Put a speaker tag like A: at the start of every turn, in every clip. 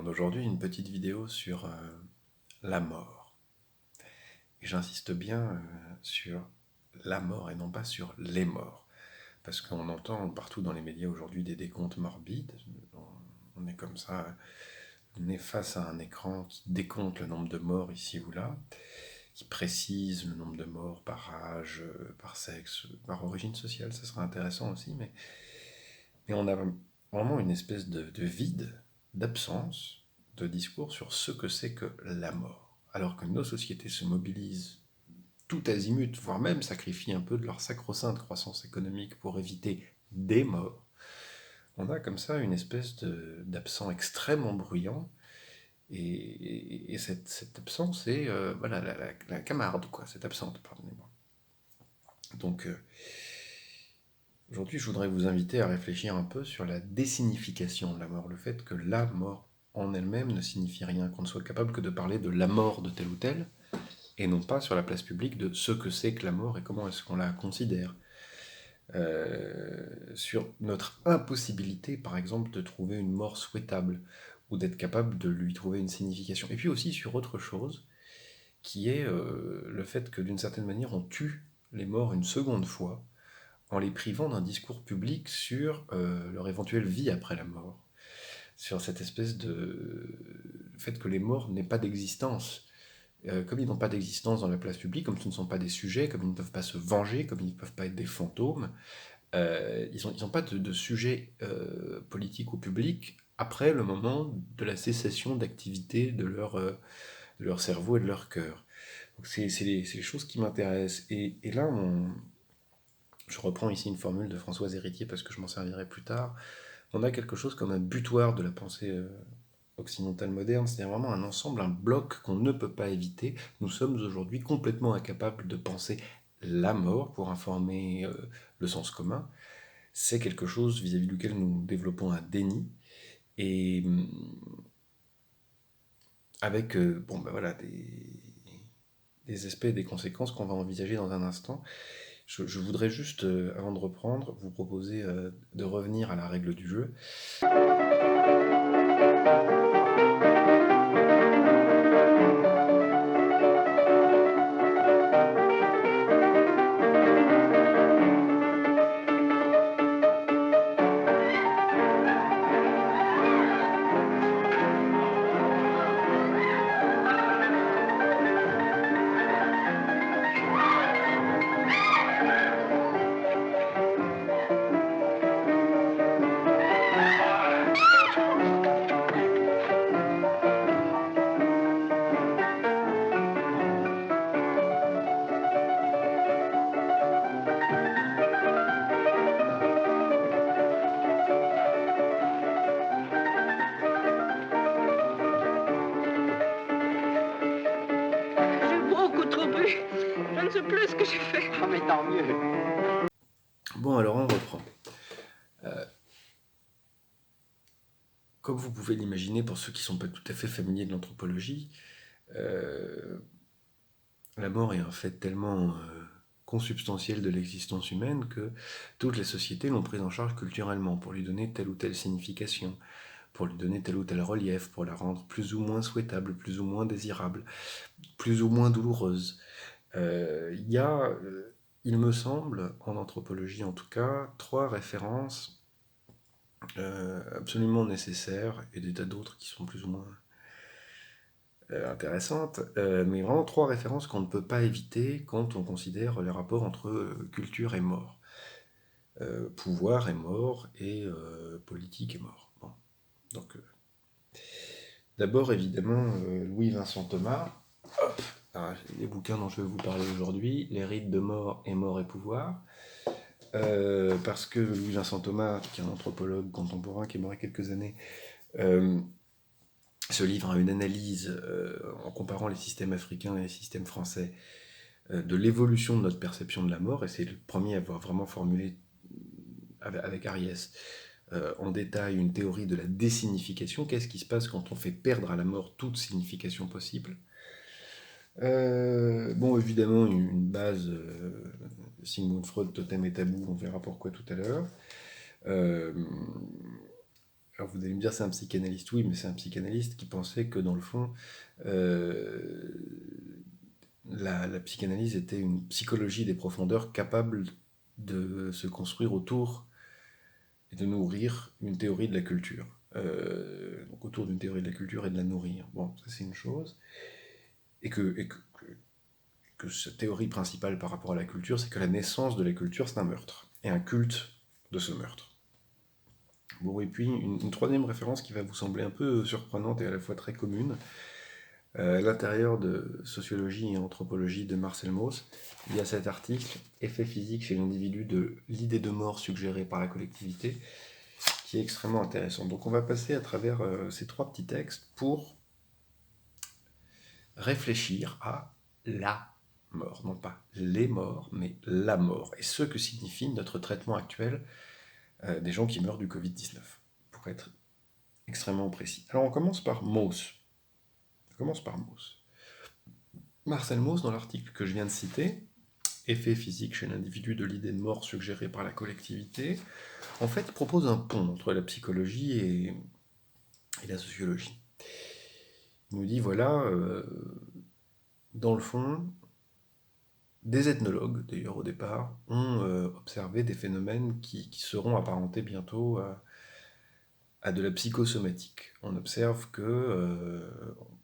A: Aujourd'hui, une petite vidéo sur la mort. Et j'insiste bien sur la mort et non pas sur les morts. Parce qu'on entend partout dans les médias aujourd'hui des décomptes morbides. On est comme ça, on est face à un écran qui décompte le nombre de morts ici ou là, qui précise le nombre de morts par âge, par sexe, par origine sociale. Ça serait intéressant aussi, mais on a vraiment une espèce de vide, d'absence de discours sur ce que c'est que la mort. Alors que nos sociétés se mobilisent tout azimut, voire même sacrifient un peu de leur sacro-sainte croissance économique pour éviter des morts, on a comme ça une espèce d'absent extrêmement bruyant. Et cette absence est voilà, la camarde, quoi, cette absente, pardonnez-moi. Donc aujourd'hui, je voudrais vous inviter à réfléchir un peu sur la désignification de la mort, le fait que la mort en elle-même ne signifie rien, qu'on ne soit capable que de parler de la mort de tel ou tel, et non pas sur la place publique de ce que c'est que la mort et comment est-ce qu'on la considère. Sur notre impossibilité, par exemple, de trouver une mort souhaitable, ou d'être capable de lui trouver une signification. Et puis aussi sur autre chose, qui est le fait que d'une certaine manière, on tue les morts une seconde fois, en les privant d'un discours public sur leur éventuelle vie après la mort, sur cette espèce de fait que les morts n'aient pas d'existence. Comme ils n'ont pas d'existence dans la place publique, comme ce ne sont pas des sujets, comme ils ne peuvent pas se venger, comme ils ne peuvent pas être des fantômes, ils n'ont pas de sujet politique ou public après le moment de la cessation d'activité de leur cerveau et de leur cœur. Donc c'est les choses qui m'intéressent. Et là, je reprends ici une formule de Françoise Héritier parce que je m'en servirai plus tard. On a quelque chose comme un butoir de la pensée occidentale moderne, c'est-à-dire vraiment un ensemble, un bloc qu'on ne peut pas éviter. Nous sommes aujourd'hui complètement incapables de penser la mort pour informer le sens commun. C'est quelque chose vis-à-vis duquel nous développons un déni, et avec bon, ben voilà, des aspects et des conséquences qu'on va envisager dans un instant. Je voudrais juste, avant de reprendre, vous proposer de revenir à la règle du jeu.
B: J'ai beaucoup trop bu. Je ne sais plus ce que j'ai fait.
C: Ah, mais tant mieux.
A: Bon, alors on reprend. Comme vous pouvez l'imaginer, pour ceux qui ne sont pas tout à fait familiers de l'anthropologie, la mort est un fait tellement consubstantiel de l'existence humaine que toutes les sociétés l'ont prise en charge culturellement pour lui donner telle ou telle signification, pour lui donner tel ou tel relief, pour la rendre plus ou moins souhaitable, plus ou moins désirable, plus ou moins douloureuse. Il y a, il me semble, en anthropologie en tout cas, trois références absolument nécessaires, et des tas d'autres qui sont plus ou moins intéressantes, mais vraiment trois références qu'on ne peut pas éviter quand on considère les rapports entre culture et mort, pouvoir et mort, et politique et mort. Bon. Donc, d'abord, évidemment, Louis-Vincent Thomas. Hop, alors, les bouquins dont je vais vous parler aujourd'hui, Les rites de mort et mort et pouvoir. Parce que Louis-Vincent Thomas, qui est un anthropologue contemporain qui est mort il y a quelques années, se livre à une analyse en comparant les systèmes africains et les systèmes français de l'évolution de notre perception de la mort, et c'est le premier à avoir vraiment formulé avec Ariès en détail une théorie de la désignification. Qu'est-ce qui se passe quand on fait perdre à la mort toute signification possible? Bon, évidemment, une base, Sigmund Freud, Totem et Tabou, on verra pourquoi tout à l'heure. Alors vous allez me dire c'est un psychanalyste, oui, mais c'est un psychanalyste qui pensait que dans le fond, euh, la psychanalyse était une psychologie des profondeurs capable de se construire autour et de nourrir une théorie de la culture. Donc autour d'une théorie de la culture et de la nourrir. Bon, ça c'est une chose. Et que cette théorie principale par rapport à la culture, c'est que la naissance de la culture, c'est un meurtre. Et un culte de ce meurtre. Bon, et puis une troisième référence qui va vous sembler un peu surprenante et à la fois très commune, à l'intérieur de Sociologie et Anthropologie de Marcel Mauss, il y a cet article Effet physique chez l'individu de l'idée de mort suggérée par la collectivité, qui est extrêmement intéressant. Donc on va passer à travers ces trois petits textes pour réfléchir à la mort, non pas les morts, mais la mort, et ce que signifie notre traitement actuel des gens qui meurent du Covid-19, pour être extrêmement précis. Alors on commence par Mauss. On commence par Mauss. Marcel Mauss, dans l'article que je viens de citer, Effet physique chez l'individu de l'idée de mort suggérée par la collectivité, en fait, propose un pont entre la psychologie et la sociologie. Il nous dit, voilà, dans le fond, des ethnologues, d'ailleurs au départ, ont observé des phénomènes qui seront apparentés bientôt à de la psychosomatique. On observe que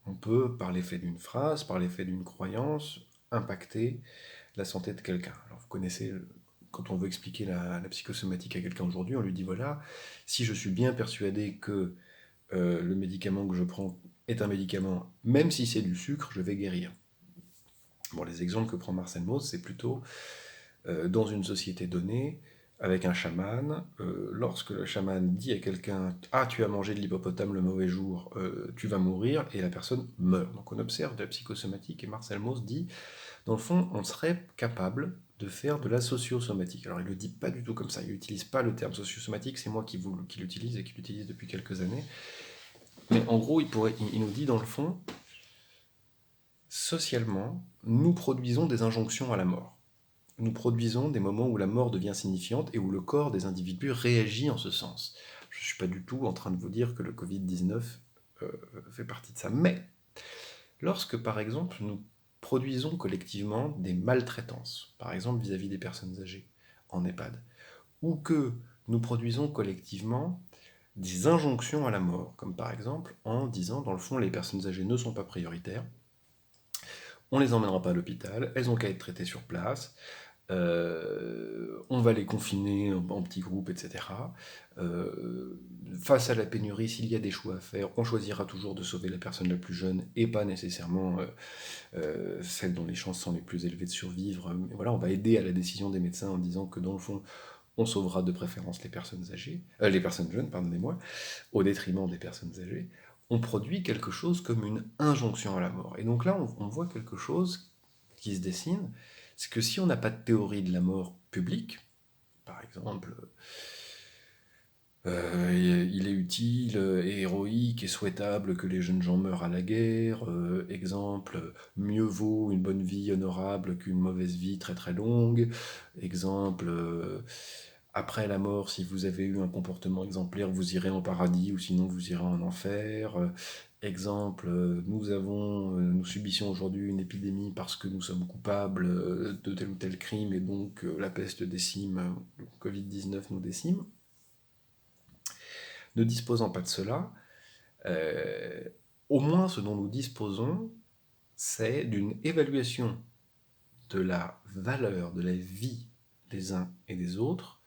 A: on peut, par l'effet d'une phrase, par l'effet d'une croyance, impacter la santé de quelqu'un. Alors vous connaissez, quand on veut expliquer la psychosomatique à quelqu'un aujourd'hui, on lui dit voilà, si je suis bien persuadé que le médicament que je prends est un médicament, même si c'est du sucre, je vais guérir. Bon, les exemples que prend Marcel Mauss, c'est plutôt dans une société donnée, avec un chaman, lorsque le chaman dit à quelqu'un « Ah, tu as mangé de l'hippopotame le mauvais jour, tu vas mourir », et la personne meurt. Donc on observe de la psychosomatique, et Marcel Mauss dit « Dans le fond, on serait capable de faire de la sociosomatique ». Alors il ne le dit pas du tout comme ça, il n'utilise pas le terme sociosomatique, c'est moi qui l'utilise et qui l'utilise depuis quelques années. Mais en gros, il nous dit dans le fond, socialement, nous produisons des injonctions à la mort. Nous produisons des moments où la mort devient signifiante et où le corps des individus réagit en ce sens. Je ne suis pas du tout en train de vous dire que le Covid-19 fait partie de ça. Mais lorsque, par exemple, nous produisons collectivement des maltraitances, par exemple vis-à-vis des personnes âgées en EHPAD, ou que nous produisons collectivement des injonctions à la mort, comme par exemple en disant, dans le fond, les personnes âgées ne sont pas prioritaires, on ne les emmènera pas à l'hôpital, elles ont qu'à être traitées sur place, on va les confiner en petits groupes, etc. Face à la pénurie, s'il y a des choix à faire, on choisira toujours de sauver la personne la plus jeune et pas nécessairement celle dont les chances sont les plus élevées de survivre. Mais voilà, on va aider à la décision des médecins en disant que dans le fond, on sauvera de préférence les personnes âgées, les personnes jeunes, pardonnez-moi, au détriment des personnes âgées. On produit quelque chose comme une injonction à la mort. Et donc là, on voit quelque chose qui se dessine, c'est que si on n'a pas de théorie de la mort publique, par exemple, il est utile et héroïque et souhaitable que les jeunes gens meurent à la guerre, exemple, mieux vaut une bonne vie honorable qu'une mauvaise vie très très longue, exemple, après la mort, si vous avez eu un comportement exemplaire, vous irez en paradis ou sinon vous irez en enfer. Exemple, nous subissons aujourd'hui une épidémie parce que nous sommes coupables de tel ou tel crime et donc la peste décime, le Covid-19 nous décime. Ne disposant pas de cela, euh, au moins ce dont nous disposons, c'est d'une évaluation de la valeur de la vie des uns et des autres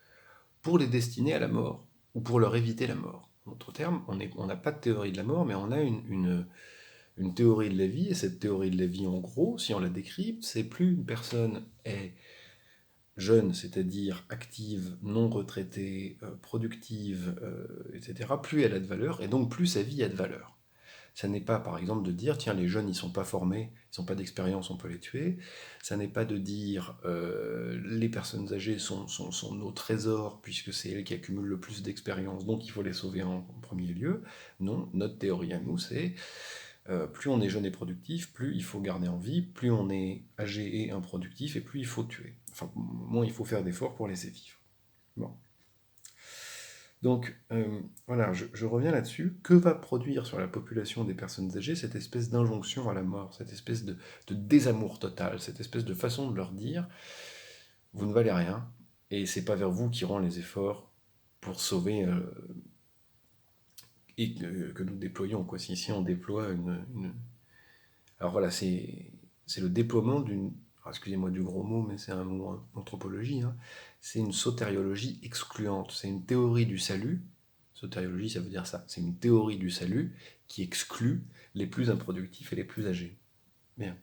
A: pour les destiner à la mort, ou pour leur éviter la mort. En d'autres termes, on n'a pas de théorie de la mort, mais on a une théorie de la vie, et cette théorie de la vie, en gros, si on la décrypte, c'est plus une personne est jeune, c'est-à-dire active, non retraitée, productive, etc., plus elle a de valeur, et donc plus sa vie a de valeur. Ça n'est pas, par exemple, de dire, tiens, les jeunes, ils ne sont pas formés, ils n'ont pas d'expérience, on peut les tuer. Ça n'est pas de dire, les personnes âgées sont nos trésors, puisque c'est elles qui accumulent le plus d'expérience, donc il faut les sauver en premier lieu. Non, notre théorie à nous, c'est, plus on est jeune et productif, plus il faut garder en vie, plus on est âgé et improductif, et plus il faut tuer. Enfin, moins il faut faire d'efforts pour laisser vivre. Bon. Donc, voilà, je reviens là-dessus. Que va produire sur la population des personnes âgées cette espèce d'injonction à la mort, cette espèce de désamour total, cette espèce de façon de leur dire, vous ne valez rien, et c'est pas vers vous qu'iront les efforts pour sauver, et que nous déployons, quoi. Si on déploie alors voilà, c'est le déploiement d'une... alors, excusez-moi du gros mot, mais c'est un mot en anthropologie, hein. C'est une sotériologie excluante. C'est une théorie du salut. Sotériologie, ça veut dire ça. C'est une théorie du salut qui exclut les plus improductifs et les plus âgés. Bien.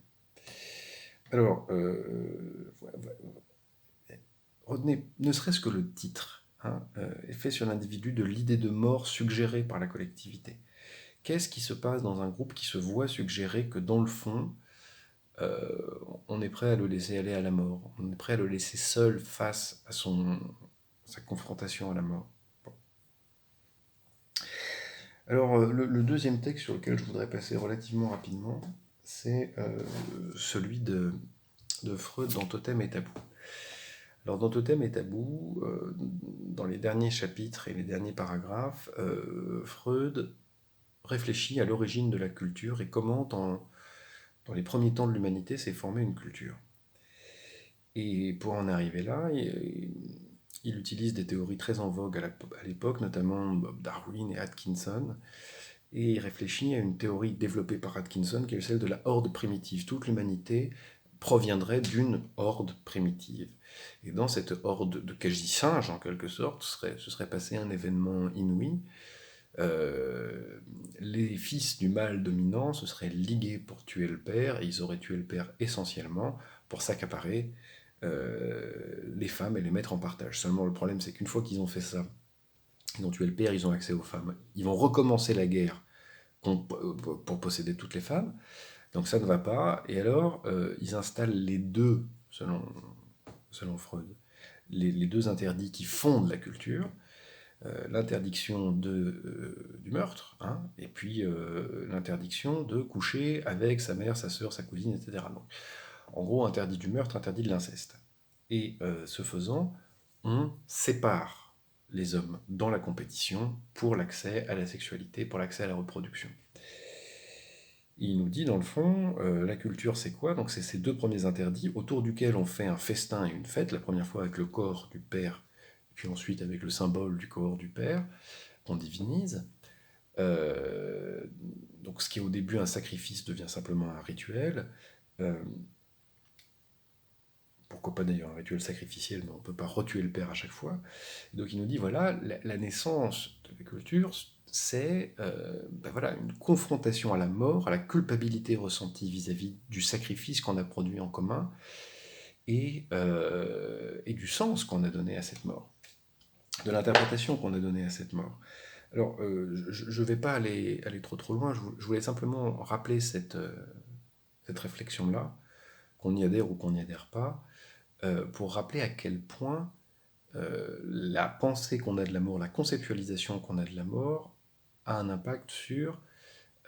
A: Alors, retenez ne serait-ce que le titre, hein, est fait sur l'individu de l'idée de mort suggérée par la collectivité. Qu'est-ce qui se passe dans un groupe qui se voit suggérer que dans le fond, euh, on est prêt à le laisser aller à la mort, on est prêt à le laisser seul face à sa confrontation à la mort. Bon. Alors, le deuxième texte sur lequel je voudrais passer relativement rapidement, c'est celui de Freud dans Totem et Tabou. Alors, dans Totem et Tabou, dans les derniers chapitres et les derniers paragraphes, Freud réfléchit à l'origine de la culture et comment, dans les premiers temps de l'humanité, s'est formée une culture. Et pour en arriver là, il utilise des théories très en vogue à l'époque, notamment Darwin et Atkinson, et il réfléchit à une théorie développée par Atkinson qui est celle de la horde primitive. Toute l'humanité proviendrait d'une horde primitive. Et dans cette horde de quasi-singes, en quelque sorte, se serait passé un événement inouï. Les fils du mâle dominant se seraient ligués pour tuer le père, et ils auraient tué le père essentiellement pour s'accaparer les femmes et les mettre en partage. Seulement le problème c'est qu'une fois qu'ils ont fait ça, ils ont tué le père, ils ont accès aux femmes. Ils vont recommencer la guerre pour posséder toutes les femmes, donc ça ne va pas, et alors ils installent les deux, selon Freud, les deux interdits qui fondent la culture, l'interdiction du meurtre, hein, et puis l'interdiction de coucher avec sa mère, sa sœur, sa cousine, etc. Donc, en gros, interdit du meurtre, interdit de l'inceste. Et ce faisant, on sépare les hommes dans la compétition pour l'accès à la sexualité, pour l'accès à la reproduction. Il nous dit, dans le fond, la culture, c'est quoi? Donc, c'est ces deux premiers interdits autour duquel on fait un festin et une fête, la première fois avec le corps du père, puis ensuite avec le symbole du corps du père, qu'on divinise. Euh, donc, ce qui est au début un sacrifice devient simplement un rituel. Euh, Pourquoi pas d'ailleurs un rituel sacrificiel, mais on ne peut pas retuer le père à chaque fois. Et donc il nous dit, voilà, la naissance de la culture, c'est ben voilà, une confrontation à la mort, à la culpabilité ressentie vis-à-vis du sacrifice qu'on a produit en commun, et du sens qu'on a donné à cette mort, de l'interprétation qu'on a donnée à cette mort. Alors, je ne vais pas aller trop loin, je voulais simplement rappeler cette réflexion-là, qu'on y adhère ou qu'on n'y adhère pas, pour rappeler à quel point la pensée qu'on a de la mort, la conceptualisation qu'on a de la mort, a un impact sur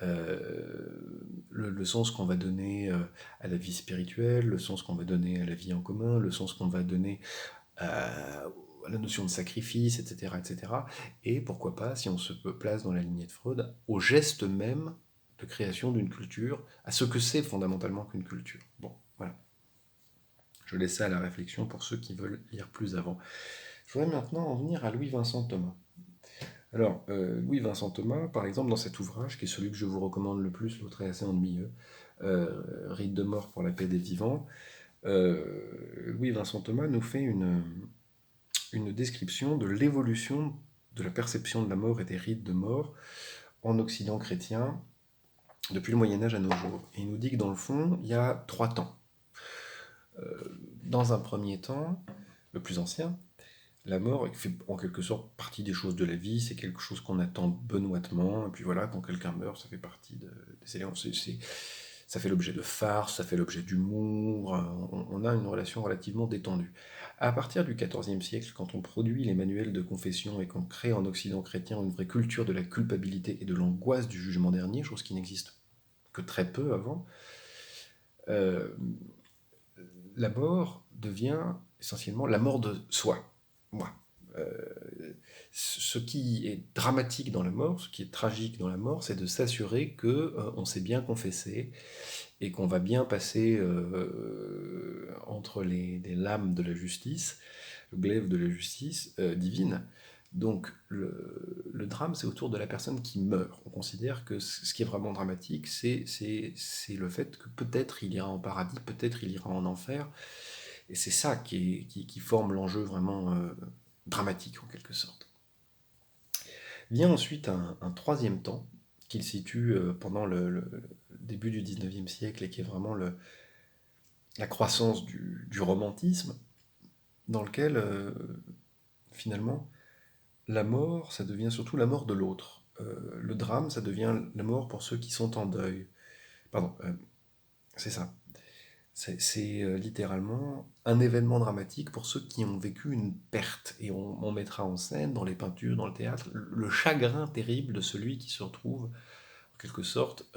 A: le sens qu'on va donner à la vie spirituelle, le sens qu'on va donner à la vie en commun, le sens qu'on va donner à la notion de sacrifice, etc., etc. Et pourquoi pas, si on se place dans la lignée de Freud, au geste même de création d'une culture, à ce que c'est fondamentalement qu'une culture. Bon, voilà. Je laisse ça à la réflexion pour ceux qui veulent lire plus avant. Je voudrais maintenant en venir à Louis-Vincent Thomas. Alors, Louis-Vincent Thomas, par exemple, dans cet ouvrage, qui est celui que je vous recommande le plus, l'autre est assez ennuyeux, Rite de mort pour la paix des vivants, Louis-Vincent Thomas nous fait une description de l'évolution de la perception de la mort et des rites de mort en Occident chrétien depuis le Moyen-Âge à nos jours. Et il nous dit que dans le fond, il y a 3 temps. Dans un premier temps, le plus ancien, la mort fait en quelque sorte partie des choses de la vie, c'est quelque chose qu'on attend benoîtement, et puis voilà, quand quelqu'un meurt, ça fait partie des éléments. Ça fait l'objet de farce, ça fait l'objet d'humour, on a une relation relativement détendue. À partir du XIVe siècle, quand on produit les manuels de confession et qu'on crée en Occident chrétien une vraie culture de la culpabilité et de l'angoisse du jugement dernier, chose qui n'existe que très peu avant, euh, la mort devient essentiellement la mort de soi, moi. Euh, Ce qui est dramatique dans la mort, ce qui est tragique dans la mort, c'est de s'assurer que on s'est bien confessé et qu'on va bien passer entre les lames de la justice, le glaive de la justice divine. Donc le drame, c'est autour de la personne qui meurt. On considère que ce qui est vraiment dramatique, c'est le fait que peut-être il ira en paradis, peut-être il ira en enfer. Et c'est ça qui forme l'enjeu vraiment dramatique en quelque sorte. Vient ensuite un troisième temps, qu'il situe pendant le début du 19e siècle et qui est vraiment la croissance du romantisme, dans lequel finalement la mort, ça devient surtout la mort de l'autre. Le drame, ça devient la mort pour ceux qui sont en deuil. Pardon, c'est ça. C'est littéralement un événement dramatique pour ceux qui ont vécu une perte. Et on mettra en scène, dans les peintures, dans le théâtre, le chagrin terrible de celui qui se retrouve, en quelque sorte,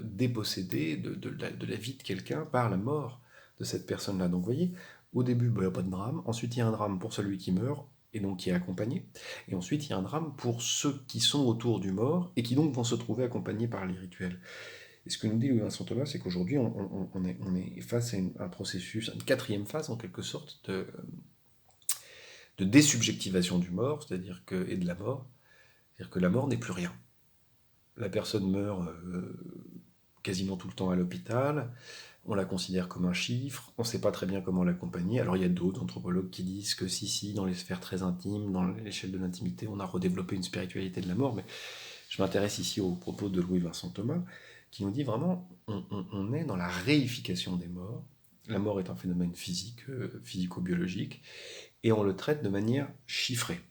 A: dépossédé de la vie de quelqu'un par la mort de cette personne-là. Donc vous voyez, au début, il n'y a pas de drame. Ensuite, il y a un drame pour celui qui meurt, et donc qui est accompagné. Et ensuite, il y a un drame pour ceux qui sont autour du mort, et qui donc vont se trouver accompagnés par les rituels. Et ce que nous dit Louis Vincent Thomas, c'est qu'aujourd'hui, on est face à un processus, une quatrième phase en quelque sorte, de désubjectivation du mort, c'est-à-dire que, et de la mort, c'est-à-dire que la mort n'est plus rien. La personne meurt quasiment tout le temps à l'hôpital, on la considère comme un chiffre, on ne sait pas très bien comment l'accompagner. Alors il y a d'autres anthropologues qui disent que si, dans les sphères très intimes, dans l'échelle de l'intimité, on a redéveloppé une spiritualité de la mort, mais je m'intéresse ici aux propos de Louis Vincent Thomas, qui nous dit vraiment, on est dans la réification des morts. La mort est un phénomène physique, physico-biologique, et on le traite de manière chiffrée.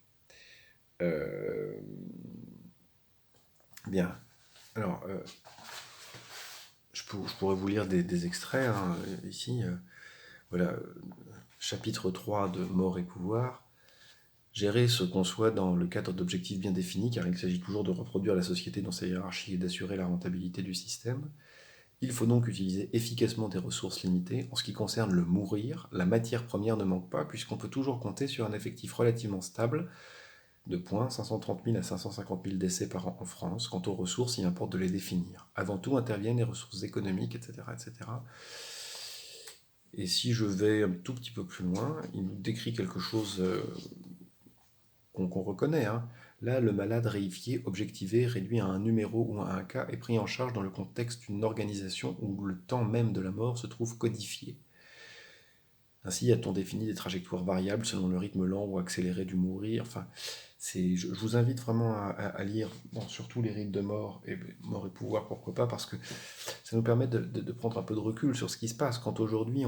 A: Bien. Alors, je pourrais vous lire des extraits hein, ici. Voilà, chapitre 3 de Mort et pouvoir. Gérer se conçoit dans le cadre d'objectifs bien définis, car il s'agit toujours de reproduire la société dans sa hiérarchie et d'assurer la rentabilité du système. Il faut donc utiliser efficacement des ressources limitées. En ce qui concerne le mourir, la matière première ne manque pas, puisqu'on peut toujours compter sur un effectif relativement stable, de 530 000 à 550 000 décès par an en France. Quant aux ressources, il importe de les définir. Avant tout interviennent les ressources économiques, etc., etc. Et si je vais un tout petit peu plus loin, il nous décrit quelque chose qu'on reconnaît. Hein. Là, le malade réifié, objectivé, réduit à un numéro ou à un cas est pris en charge dans le contexte d'une organisation où le temps même de la mort se trouve codifié. Ainsi a-t-on défini des trajectoires variables selon le rythme lent ou accéléré du mourir. Enfin, je vous invite vraiment à lire surtout les rites de mort et pouvoir, pourquoi pas, parce que ça nous permet de prendre un peu de recul sur ce qui se passe. Quand aujourd'hui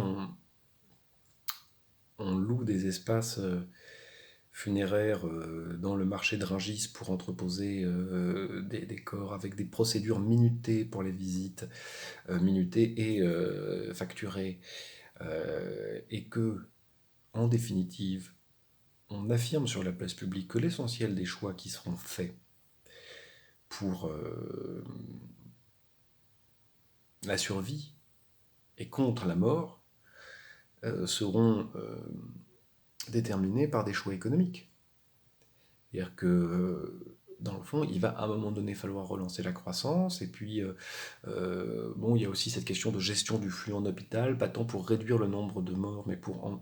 A: on loue des espaces funéraires dans le marché de Rungis pour entreposer des corps avec des procédures minutées pour les visites, minutées et facturées, et que, en définitive, on affirme sur la place publique que l'essentiel des choix qui seront faits pour la survie et contre la mort seront déterminés par des choix économiques. C'est-à-dire que, dans le fond, il va à un moment donné falloir relancer la croissance, et puis, il y a aussi cette question de gestion du flux en hôpital, pas tant pour réduire le nombre de morts, mais pour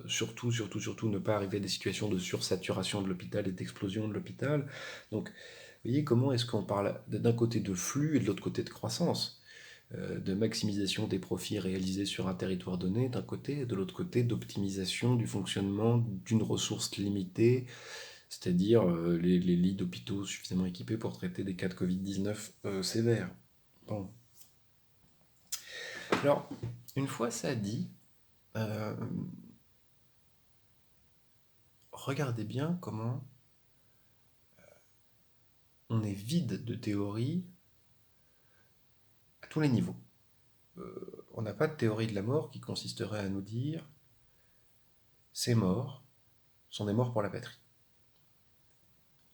A: surtout ne pas arriver à des situations de sursaturation de l'hôpital et d'explosion de l'hôpital. Donc, vous voyez comment est-ce qu'on parle d'un côté de flux et de l'autre côté de croissance, de maximisation des profits réalisés sur un territoire donné d'un côté, et de l'autre côté d'optimisation du fonctionnement d'une ressource limitée, c'est-à-dire les lits d'hôpitaux suffisamment équipés pour traiter des cas de Covid-19 sévères. Bon. Alors, une fois ça dit, regardez bien comment on est vide de théorie à tous les niveaux. On n'a pas de théorie de la mort qui consisterait à nous dire ces morts sont des morts pour la patrie.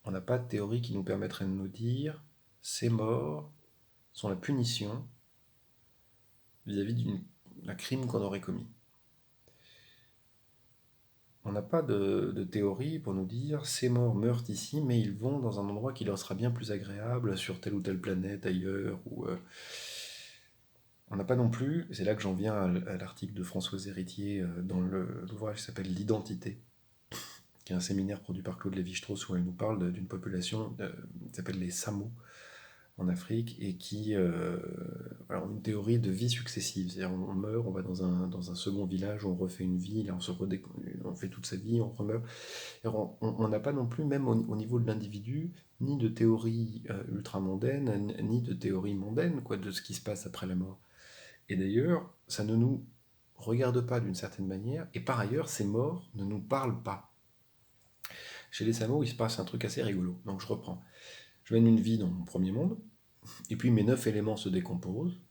A: On n'a pas de théorie qui nous permettrait de nous dire ces morts sont la punition vis-à-vis d'un crime qu'on aurait commis. On n'a pas de théorie pour nous dire ces morts meurent ici, mais ils vont dans un endroit qui leur sera bien plus agréable sur telle ou telle planète ailleurs. On n'a pas non plus, et c'est là que j'en viens à l'article de Françoise Héritier dans l'ouvrage qui s'appelle L'identité, qui est un séminaire produit par Claude Lévi-Strauss où elle nous parle d'une population qui s'appelle les Samo en Afrique et qui ont une théorie de vie successive. C'est-à-dire on meurt, on va dans un second village, on refait une vie, là on fait toute sa vie, on remeurt. On n'a pas non plus, même au niveau de l'individu, ni de théorie ultramondaine, ni de théorie mondaine quoi, de ce qui se passe après la mort. Et d'ailleurs, ça ne nous regarde pas d'une certaine manière, et par ailleurs, ces morts ne nous parlent pas. Chez les Samo, il se passe un truc assez rigolo. Donc je reprends. Je mène une vie dans mon premier monde, et puis mes 9 éléments se décomposent,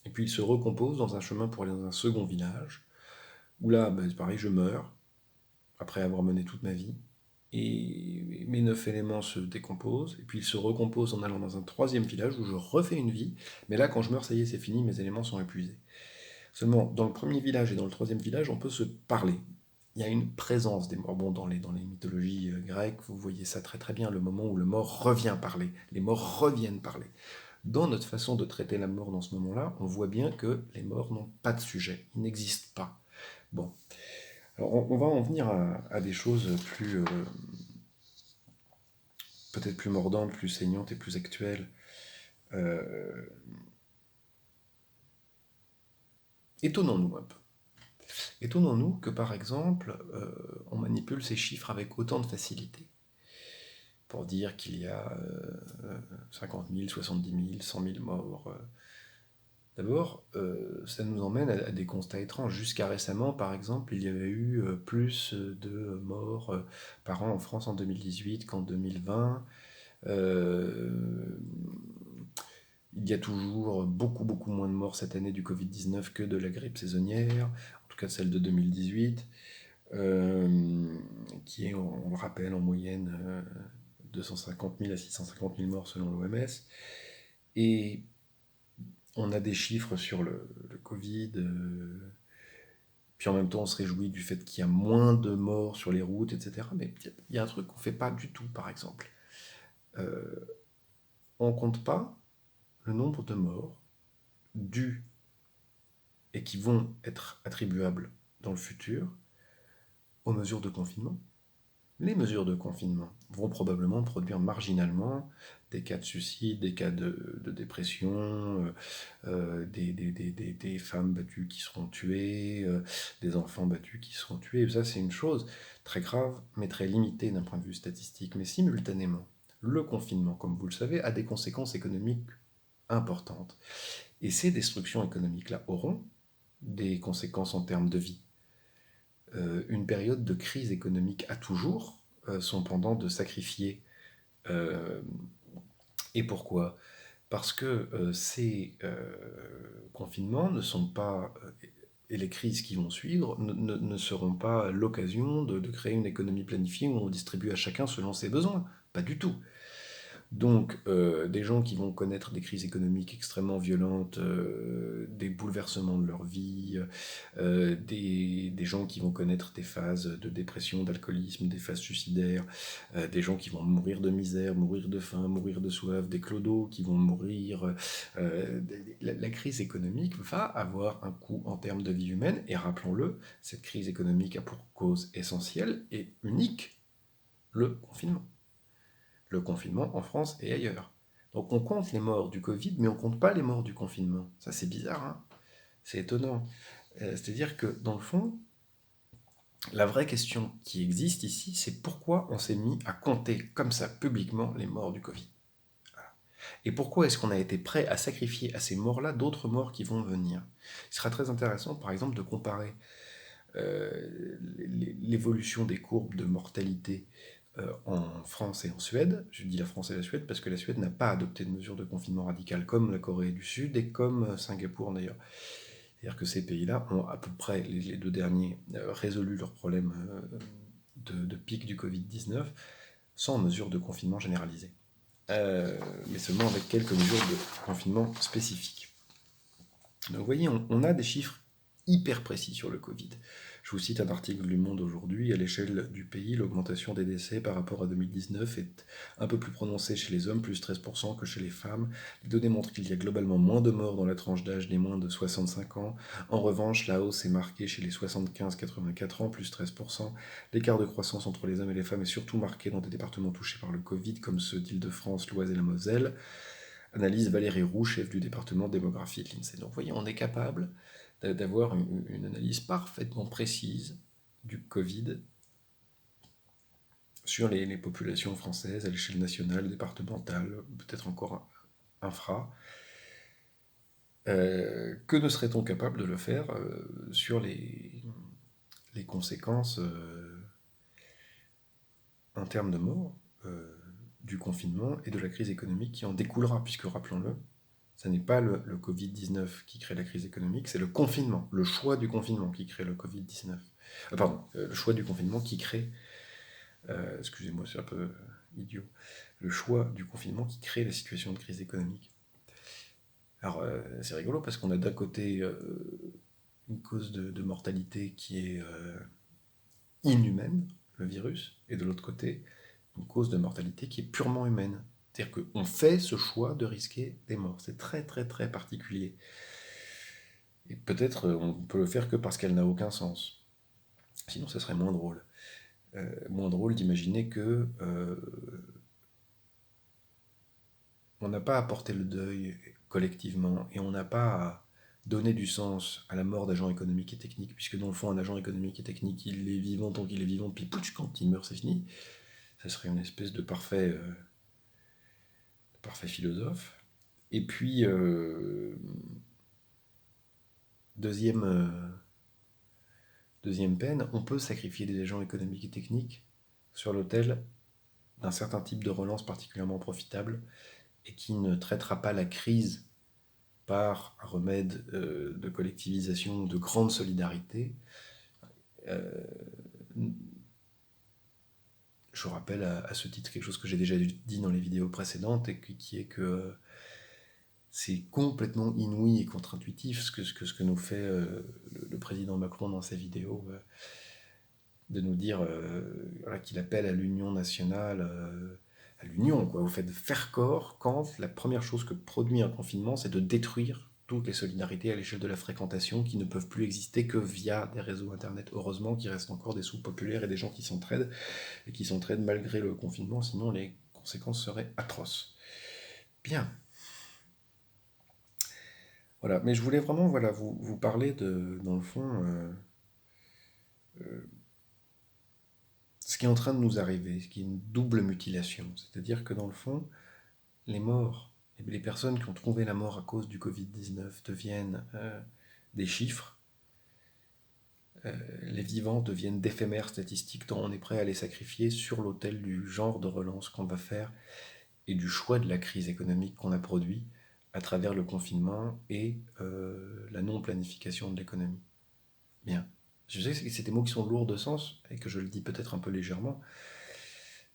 A: et puis ils se recomposent dans un chemin pour aller dans un second village, où là, c'est pareil, je meurs, après avoir mené toute ma vie, et mes 9 éléments se décomposent, et puis ils se recomposent en allant dans un troisième village où je refais une vie, mais là, quand je meurs, ça y est, c'est fini, mes éléments sont épuisés. Seulement, dans le premier village et dans le troisième village, on peut se parler. Il y a une présence des morts. Bon, dans les mythologies grecques, vous voyez ça très très bien, le moment où le mort revient parler. Les morts reviennent parler. Dans notre façon de traiter la mort dans ce moment-là, on voit bien que les morts n'ont pas de sujet, ils n'existent pas. Bon, alors on va en venir à des choses plus, peut-être plus mordantes, plus saignantes et plus actuelles. Étonnons-nous un peu. Étonnons-nous que par exemple, on manipule ces chiffres avec autant de facilité. Pour dire qu'il y a 50 000, 70 000, 100 000 morts. D'abord, ça nous emmène à des constats étranges. Jusqu'à récemment, par exemple, il y avait eu plus de morts par an en France en 2018 qu'en 2020. Il y a toujours beaucoup, beaucoup moins de morts cette année du Covid-19 que de la grippe saisonnière, en tout cas celle de 2018, qui est, on le rappelle, en moyenne 250 000 à 650 000 morts selon l'OMS. Et on a des chiffres sur le Covid, puis en même temps on se réjouit du fait qu'il y a moins de morts sur les routes, etc. Mais il y a un truc qu'on ne fait pas du tout, par exemple. On ne compte pas le nombre de morts dus et qui vont être attribuables dans le futur aux mesures de confinement. Les mesures de confinement vont probablement produire marginalement des cas de suicide, des cas de dépression, des femmes battues qui seront tuées, des enfants battus qui seront tués. Et ça, c'est une chose très grave, mais très limitée d'un point de vue statistique. Mais simultanément, le confinement, comme vous le savez, a des conséquences économiques importantes. Et ces destructions économiques-là auront des conséquences en termes de vie. Une période de crise économique a toujours son pendant de sacrifier. Et pourquoi ? Parce que ces confinements ne sont pas, et les crises qui vont suivre, ne seront pas l'occasion de créer une économie planifiée où on distribue à chacun selon ses besoins. Pas du tout. Donc, des gens qui vont connaître des crises économiques extrêmement violentes, des bouleversements de leur vie, des gens qui vont connaître des phases de dépression, d'alcoolisme, des phases suicidaires, des gens qui vont mourir de misère, mourir de faim, mourir de soif, des clodos qui vont mourir. La crise économique va avoir un coût en termes de vie humaine, et rappelons-le, cette crise économique a pour cause essentielle et unique le confinement. Le confinement en France et ailleurs. Donc on compte les morts du Covid, mais on ne compte pas les morts du confinement. Ça c'est bizarre, hein ? C'est étonnant. C'est-à-dire que dans le fond, la vraie question qui existe ici, c'est pourquoi on s'est mis à compter comme ça publiquement les morts du Covid. Voilà. Et pourquoi est-ce qu'on a été prêt à sacrifier à ces morts-là d'autres morts qui vont venir ? Il sera très intéressant par exemple de comparer l'évolution des courbes de mortalité en France et en Suède. Je dis la France et la Suède parce que la Suède n'a pas adopté de mesures de confinement radicales comme la Corée du Sud et comme Singapour d'ailleurs. C'est-à-dire que ces pays-là ont à peu près, les deux derniers, résolu leurs problèmes de pic du Covid-19 sans mesures de confinement généralisées. Mais seulement avec quelques mesures de confinement spécifiques. Donc vous voyez, on a des chiffres hyper précis sur le Covid. Je vous cite un article du Monde aujourd'hui. À l'échelle du pays, l'augmentation des décès par rapport à 2019 est un peu plus prononcée chez les hommes, plus 13%, que chez les femmes. Les données montrent qu'il y a globalement moins de morts dans la tranche d'âge des moins de 65 ans. En revanche, la hausse est marquée chez les 75-84 ans, plus 13%. L'écart de croissance entre les hommes et les femmes est surtout marqué dans des départements touchés par le Covid, comme ceux d'Île-de-France, l'Oise et la Moselle. Analyse Valérie Roux, chef du département démographie de l'INSEE. Donc, vous voyez, on est capable d'avoir une analyse parfaitement précise du Covid sur les populations françaises à l'échelle nationale, départementale, peut-être encore infra. Que ne serait-on capable de le faire sur les conséquences en termes de morts du confinement et de la crise économique qui en découlera, puisque rappelons-le, ce n'est pas le Covid-19 qui crée la crise économique, c'est le confinement, le choix du confinement qui crée le Covid-19. Le choix du confinement qui crée, excusez-moi, c'est un peu idiot, le choix du confinement qui crée la situation de crise économique. Alors, c'est rigolo parce qu'on a d'un côté une cause de mortalité qui est inhumaine, le virus, et de l'autre côté, une cause de mortalité qui est purement humaine. C'est-à-dire qu'on fait ce choix de risquer des morts. C'est très très très particulier. Et peut-être on peut le faire que parce qu'elle n'a aucun sens. Sinon, ce serait moins drôle. Moins drôle d'imaginer que on n'a pas à porter le deuil collectivement et on n'a pas à donner du sens à la mort d'agents économiques et techniques, puisque dans le fond, un agent économique et technique, il est vivant tant qu'il est vivant, puis pouch, quand il meurt, c'est fini. Ça serait une espèce de parfait philosophe. Et puis, deuxième peine, on peut sacrifier des agents économiques et techniques sur l'autel d'un certain type de relance particulièrement profitable et qui ne traitera pas la crise par un remède de collectivisation, de grande solidarité. Je rappelle à ce titre quelque chose que j'ai déjà dit dans les vidéos précédentes, et qui est que c'est complètement inouï et contre-intuitif ce que nous fait le président Macron dans ses vidéos, de nous dire voilà, qu'il appelle à l'union nationale, à l'union, quoi, au fait de faire corps, quand la première chose que produit un confinement, c'est de détruire toutes les solidarités à l'échelle de la fréquentation qui ne peuvent plus exister que via des réseaux internet. Heureusement qu'il reste encore des sous populaires et des gens qui s'entraident, et qui s'entraident malgré le confinement, sinon les conséquences seraient atroces. Bien. Voilà, mais je voulais vraiment vous parler dans le fond, ce qui est en train de nous arriver, ce qui est une double mutilation. C'est-à-dire que dans le fond, les morts, les personnes qui ont trouvé la mort à cause du Covid-19 deviennent des chiffres, les vivants deviennent d'éphémères statistiques, tant on est prêt à les sacrifier sur l'autel du genre de relance qu'on va faire et du choix de la crise économique qu'on a produit à travers le confinement et la non-planification de l'économie. Bien. Je sais que c'est des mots qui sont lourds de sens et que je le dis peut-être un peu légèrement,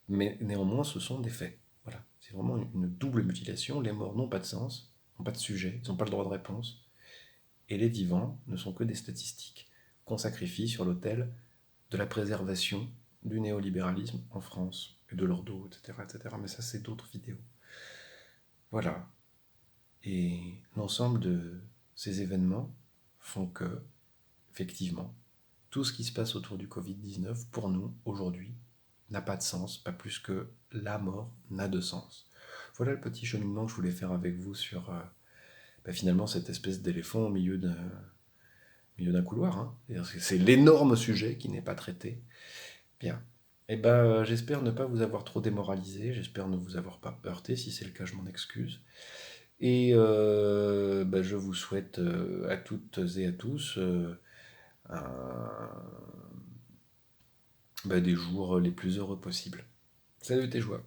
A: mais néanmoins ce sont des faits. Voilà. C'est vraiment une double mutilation. Les morts n'ont pas de sens, n'ont pas de sujet, ils n'ont pas le droit de réponse, et les vivants ne sont que des statistiques qu'on sacrifie sur l'autel de la préservation du néolibéralisme en France et de leur dos, etc., etc. Mais ça, c'est d'autres vidéos. Voilà. Et l'ensemble de ces événements font que, effectivement, tout ce qui se passe autour du Covid-19, pour nous, aujourd'hui, n'a pas de sens, pas plus que la mort n'a de sens. Voilà le petit cheminement que je voulais faire avec vous sur finalement cette espèce d'éléphant au milieu d'un couloir. Hein. C'est l'énorme sujet qui n'est pas traité. Bien. Et j'espère ne pas vous avoir trop démoralisé, j'espère ne vous avoir pas heurté, si c'est le cas, je m'en excuse. Et je vous souhaite à toutes et à tous des jours les plus heureux possibles. Salut tes joies.